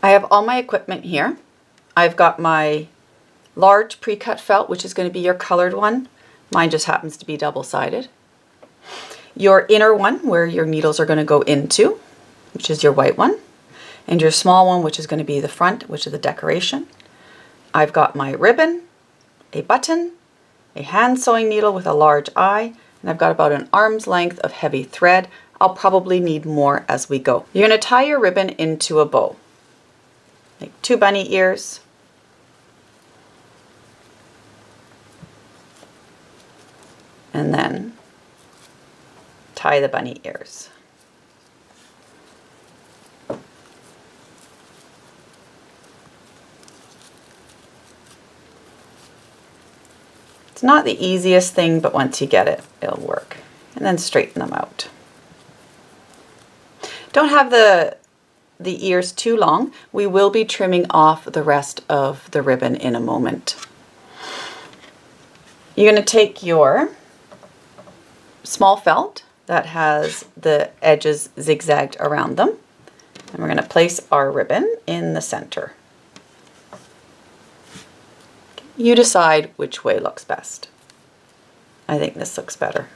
I have all my equipment here. I've got my large pre-cut felt, which is going to be your colored one. Mine just happens to be double-sided. Your inner one, where your needles are going to go into, which is your white one. And your small one, which is going to be the front, which is the decoration. I've got my ribbon, a button, a hand sewing needle with a large eye, and I've got about an arm's length of heavy thread. I'll probably need more as we go. You're going to tie your ribbon into a bow. Make 2 bunny ears. And then tie the bunny ears. It's not the easiest thing, but once you get it, it'll work. And then straighten them out. Don't have the ears too long. We will be trimming off the rest of the ribbon in a moment. You're going to take your small felt that has the edges zigzagged around them, and we're going to place our ribbon in the center. You decide which way looks best. I think this looks better.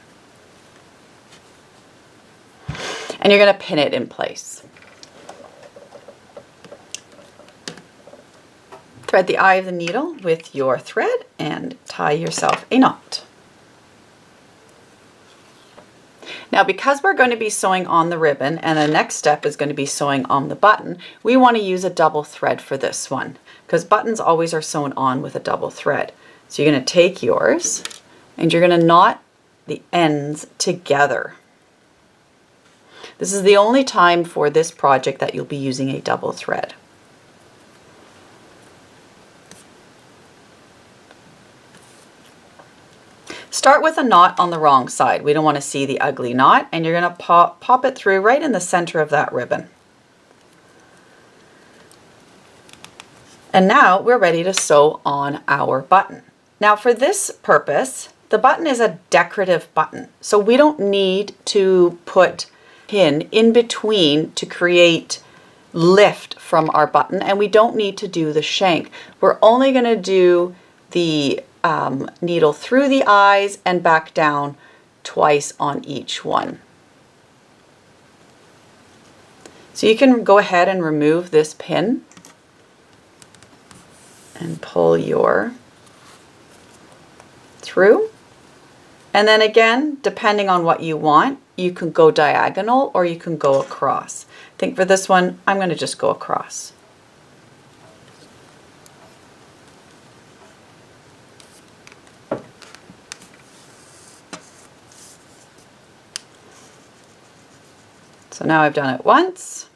And you're going to pin it in place. Thread the eye of the needle with your thread and tie yourself a knot. Now, because we're going to be sewing on the ribbon and the next step is going to be sewing on the button, we want to use a double thread for this one because buttons always are sewn on with a double thread. So you're going to take yours and you're going to knot the ends together. This is the only time for this project that you'll be using a double thread. Start with a knot on the wrong side. We don't want to see the ugly knot, and you're going to pop it through right in the center of that ribbon. And now we're ready to sew on our button. Now for this purpose, the button is a decorative button, so we don't need to put pin in between to create lift from our button, and we don't need to do the shank. We're only going to do the needle through the eyes and back down twice on each one. So you can go ahead and remove this pin and pull your through. And then again, depending on what you want, you can go diagonal or you can go across. I think for this one, I'm going to just go across. So now I've done it once,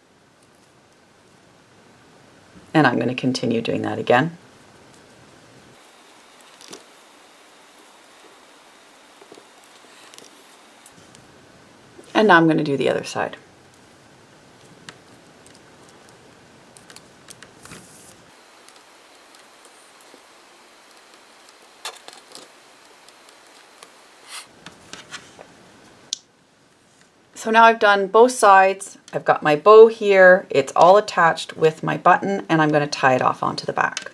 and I'm going to continue doing that again. And now I'm going to do the other side. So now I've done both sides. I've got my bow here. It's all attached with my button, and I'm going to tie it off onto the back.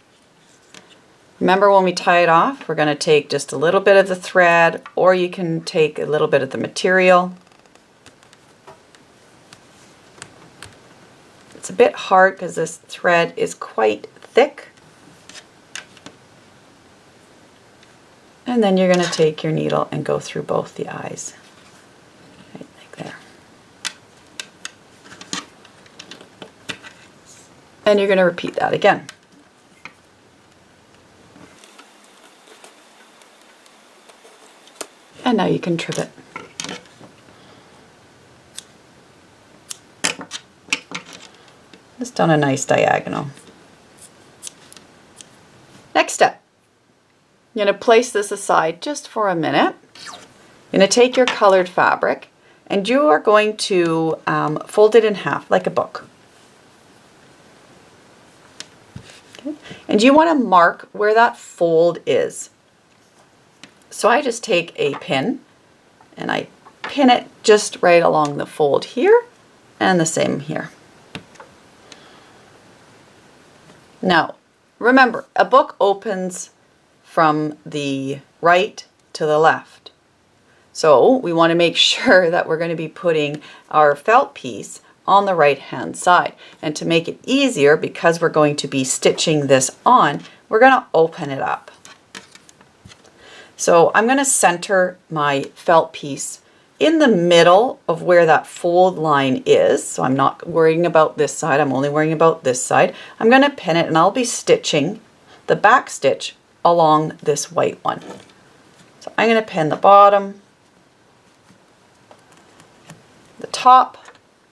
Remember, when we tie it off, we're going to take just a little bit of the thread, or you can take a little bit of the material. It's a bit hard because this thread is quite thick. And then you're going to take your needle and go through both the eyes. Right, like there. And you're going to repeat that again. And now you can trim it. Just done a nice diagonal. Next step, you're going to place this aside just for a minute. You're going to take your colored fabric and you are going to fold it in half like a book. Okay. And you want to mark where that fold is. So I just take a pin and I pin it just right along the fold here and the same here. Now, remember, a book opens from the right to the left. So we want to make sure that we're going to be putting our felt piece on the right hand side. And to make it easier, because we're going to be stitching this on, we're going to open it up. So I'm going to center my felt piece in the middle of where that fold line is. So I'm not worrying about this side, I'm only worrying about this side. I'm going to pin it and I'll be stitching the back stitch along this white one. So I'm going to pin the bottom, the top,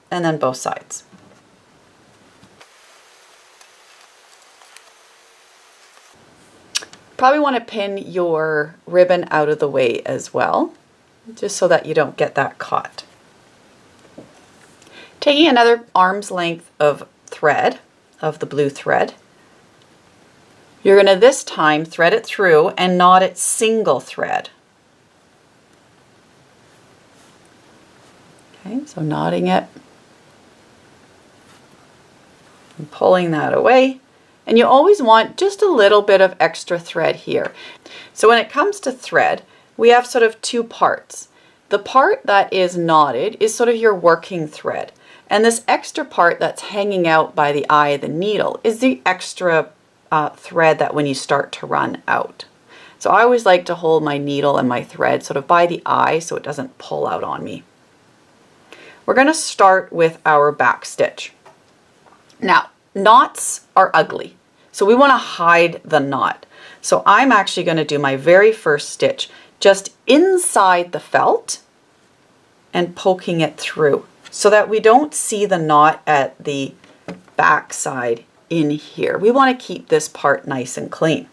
and then both sides. Probably want to pin your ribbon out of the way as well, just so that you don't get that caught. Taking another arm's length of thread, of the blue thread, you're going to this time thread it through and knot it single thread. Okay, so knotting it and pulling that away. And you always want just a little bit of extra thread here. So when it comes to thread, we have sort of two parts. The part that is knotted is sort of your working thread. And this extra part that's hanging out by the eye of the needle is the extra thread that when you start to run out. So I always like to hold my needle and my thread sort of by the eye so it doesn't pull out on me. We're going to start with our back stitch. Now, knots are ugly, so we want to hide the knot. So I'm actually going to do my very first stitch just inside the felt and poking it through so that we don't see the knot at the back side in here. We want to keep this part nice and clean.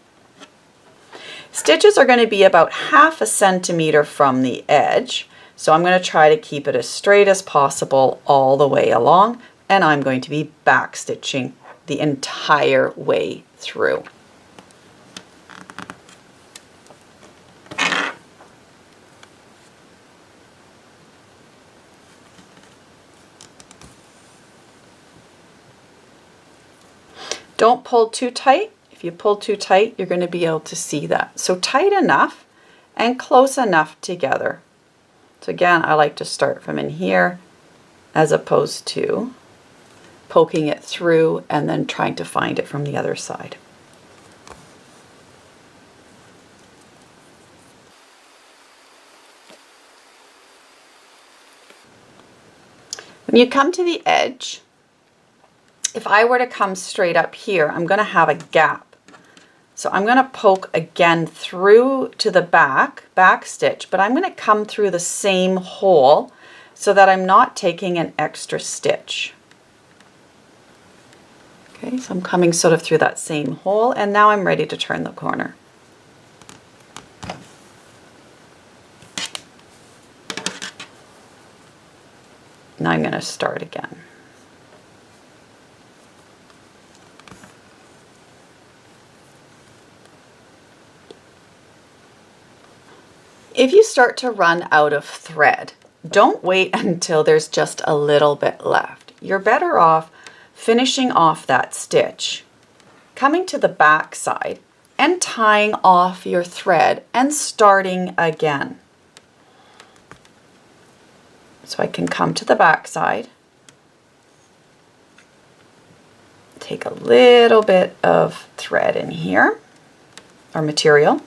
Stitches are going to be about 1/2 centimeter from the edge, so I'm going to try to keep it as straight as possible all the way along, and I'm going to be back stitching the entire way through. Don't pull too tight. If you pull too tight, you're going to be able to see that. So tight enough and close enough together. So again, I like to start from in here as opposed to poking it through and then trying to find it from the other side. When you come to the edge, if I were to come straight up here, I'm going to have a gap. So I'm going to poke again through to the back stitch, but I'm going to come through the same hole so that I'm not taking an extra stitch. Okay, so I'm coming sort of through that same hole, and now I'm ready to turn the corner. Now I'm going to start again. If you start to run out of thread, don't wait until there's just a little bit left. You're better off finishing off that stitch, coming to the back side and tying off your thread and starting again. So I can come to the back side, take a little bit of thread in here, or material,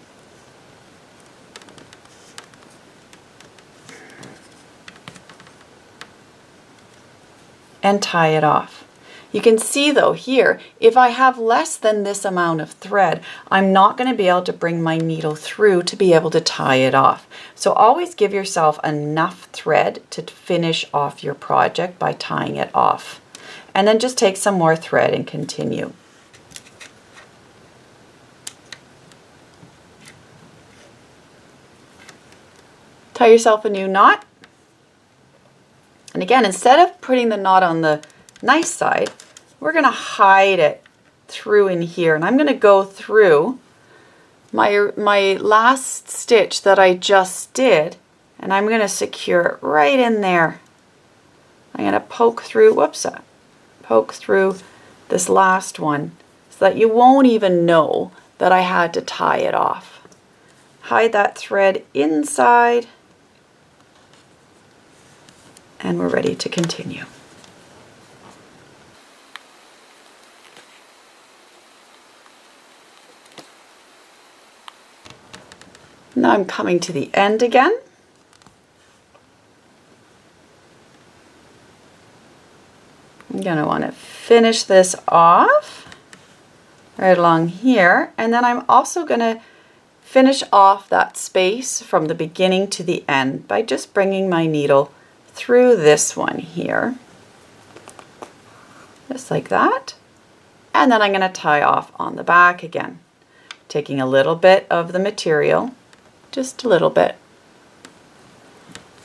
and tie it off. You can see though here, if I have less than this amount of thread, I'm not going to be able to bring my needle through to be able to tie it off. So always give yourself enough thread to finish off your project by tying it off. And then just take some more thread and continue. Tie yourself a new knot. And again, instead of putting the knot on the nice side, we're going to hide it through in here. And I'm going to go through my last stitch that I just did, and I'm going to secure it right in there. I'm going to poke through, poke through this last one so that you won't even know that I had to tie it off. Hide that thread inside, and we're ready to continue. Now I'm coming to the end again. I'm going to want to finish this off right along here, and then I'm also going to finish off that space from the beginning to the end by just bringing my needle through this one here, just like that. And then I'm going to tie off on the back again, taking a little bit of the material, just a little bit,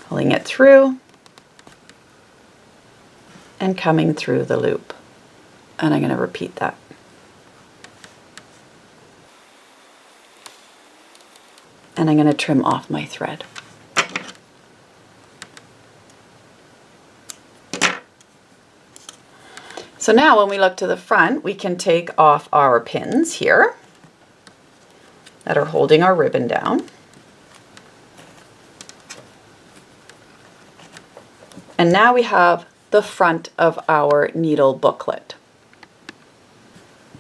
pulling it through and coming through the loop. And I'm going to repeat that. And I'm going to trim off my thread. So now when we look to the front, we can take off our pins here that are holding our ribbon down. And now we have the front of our needle booklet.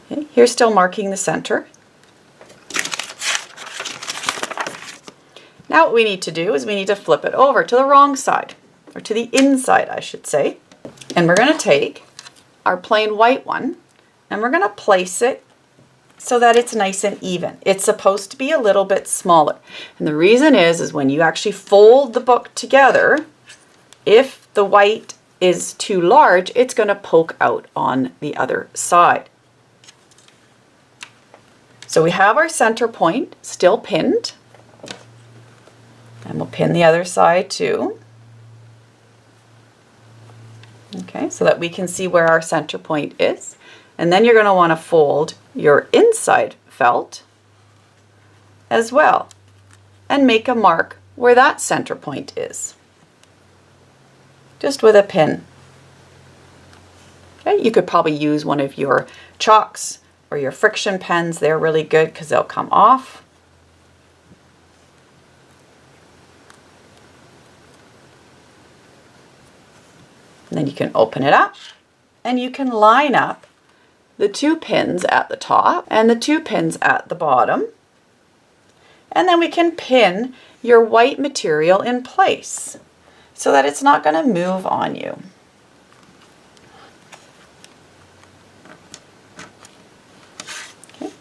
Okay, here's still marking the center. Now what we need to do is we need to flip it over to the wrong side, or to the inside, I should say. And we're going to take our plain white one and we're going to place it so that it's nice and even. It's supposed to be a little bit smaller. And the reason is when you actually fold the book together, if the white is too large, it's going to poke out on the other side. So we have our center point still pinned, and we'll pin the other side too. Okay, so that we can see where our center point is. And then you're going to want to fold your inside felt as well and make a mark where that center point is, just with a pin. Okay, you could probably use one of your chalks or your friction pens. They're really good because they'll come off. And then you can open it up and you can line up the 2 pins at the top and the 2 pins at the bottom. And then we can pin your white material in place so that it's not going to move on you. Okay.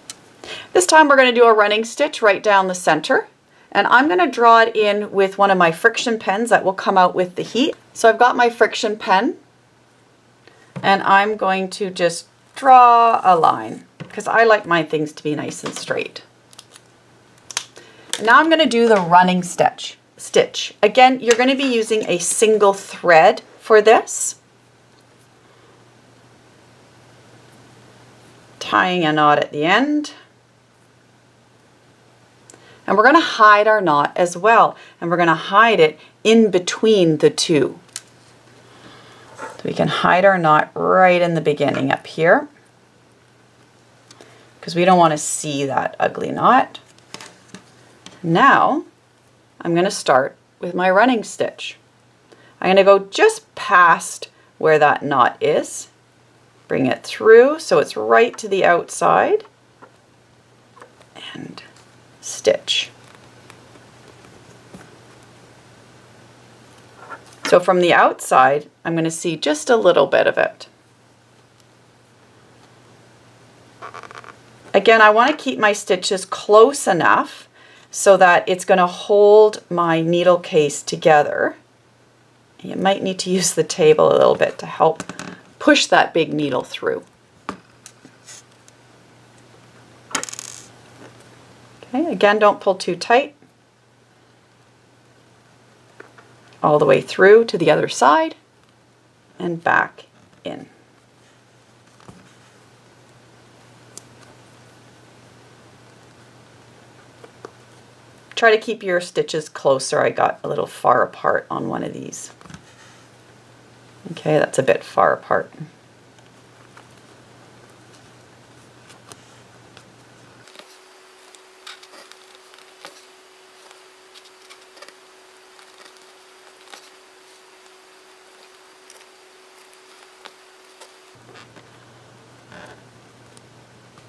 This time we're going to do a running stitch right down the center. And I'm going to draw it in with one of my friction pens that will come out with the heat. So I've got my friction pen and I'm going to just draw a line because I like my things to be nice and straight. And now I'm going to do the running stitch. Again, you're going to be using a single thread for this. Tying a knot at the end. And we're going to hide our knot as well. And we're going to hide it in between the 2. So we can hide our knot right in the beginning up here, because we don't want to see that ugly knot. Now I'm going to start with my running stitch. I'm going to go just past where that knot is, bring it through so it's right to the outside, and stitch. So from the outside, I'm going to see just a little bit of it. Again, I want to keep my stitches close enough so that it's going to hold my needle case together. You might need to use the table a little bit to help push that big needle through. Okay, again, don't pull too tight. All the way through to the other side and back in. Try to keep your stitches closer. I got a little far apart on one of these. Okay, that's a bit far apart.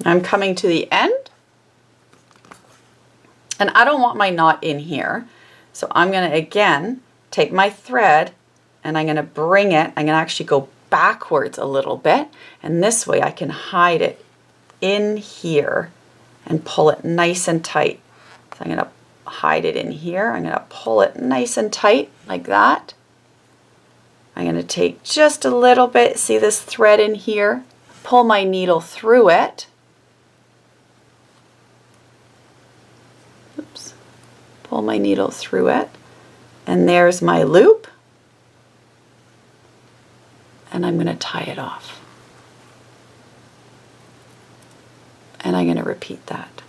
I'm coming to the end, and I don't want my knot in here. So I'm going to again take my thread and I'm going to bring it, I'm going to actually go backwards a little bit, and this way I can hide it in here and pull it nice and tight. So I'm going to hide it in here. I'm going to pull it nice and tight like that. I'm going to take just a little bit, see this thread in here, pull my needle through it. Oops. Pull my needle through it, and there's my loop, and I'm going to tie it off. And I'm going to repeat that.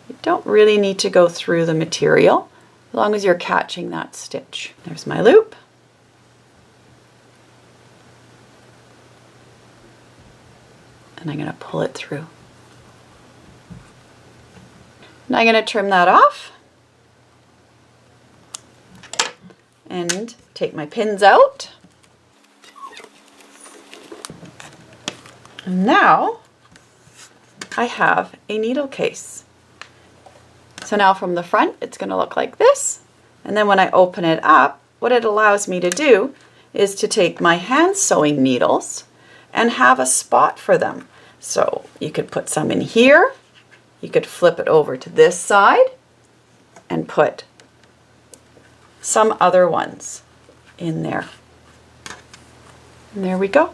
You don't really need to go through the material as long as you're catching that stitch. There's my loop. And I'm going to pull it through. Now I'm going to trim that off and take my pins out. And now I have a needle case. So now from the front it's going to look like this, and then when I open it up, what it allows me to do is to take my hand sewing needles and have a spot for them. So you could put some in here, you could flip it over to this side and put some other ones in there. And there we go.